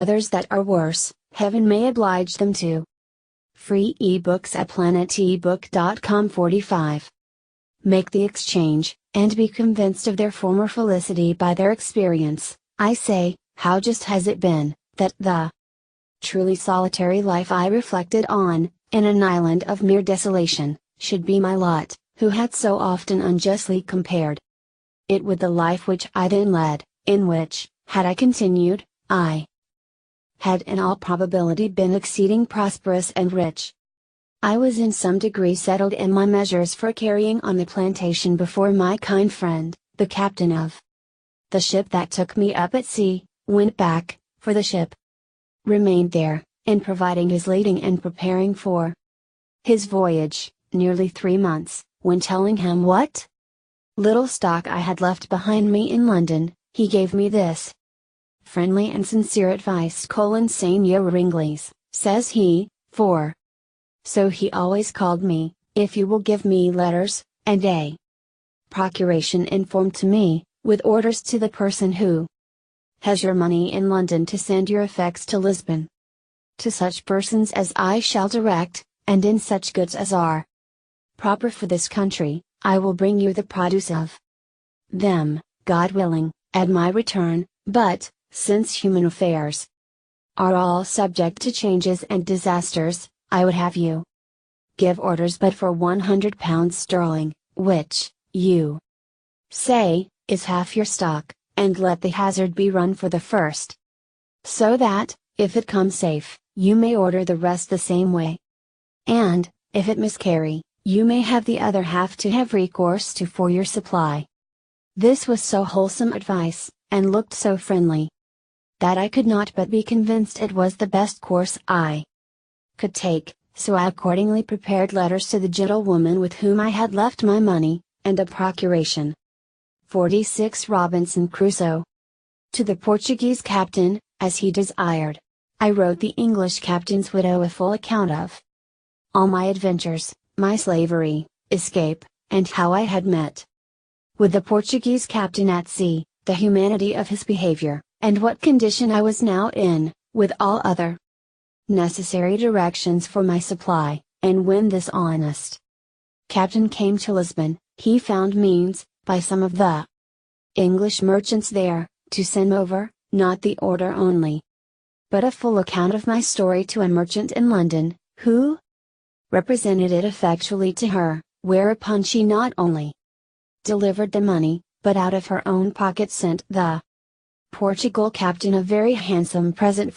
others that are worse, heaven may oblige them to. Free ebooks at planetebook.com. 45. Make the exchange, and be convinced of their former felicity by their experience. I say, how just has it been, that the truly solitary life I reflected on, in an island of mere desolation, should be my lot, who had so often unjustly compared it with the life which I then led, in which, had I continued, I had in all probability been exceeding prosperous and rich. I was in some degree settled in my measures for carrying on the plantation before my kind friend, the captain of the ship that took me up at sea, went back, for the ship remained there, in providing his lading and preparing for his voyage, nearly 3 months, when telling him what little stock I had left behind me in London, he gave me this friendly and sincere advice: Senor Ringleys, says he, for so he always called me, if you will give me letters, and a procuration in form to me, with orders to the person who has your money in London to send your effects to Lisbon, to such persons as I shall direct, and in such goods as are proper for this country, I will bring you the produce of them, God willing, at my return. But, since human affairs are all subject to changes and disasters, I would have you give orders but for £100 sterling, which, you say, is half your stock, and let the hazard be run for the first. So that, if it come safe, you may order the rest the same way. And, if it miscarry, you may have the other half to have recourse to for your supply. This was so wholesome advice, and looked so friendly, that I could not but be convinced it was the best course I could take, so I accordingly prepared letters to the gentlewoman with whom I had left my money, and a procuration. 46. Robinson Crusoe. To the Portuguese captain, as he desired, I wrote the English captain's widow a full account of all my adventures, my slavery, escape, and how I had met with the Portuguese captain at sea, the humanity of his behavior, and what condition I was now in, with all other necessary directions for my supply. And when this honest captain came to Lisbon, he found means, by some of the English merchants there, to send over, not the order only, but a full account of my story to a merchant in London, who represented it effectually to her, whereupon she not only delivered the money, but out of her own pocket sent the Portugal captain a very handsome present for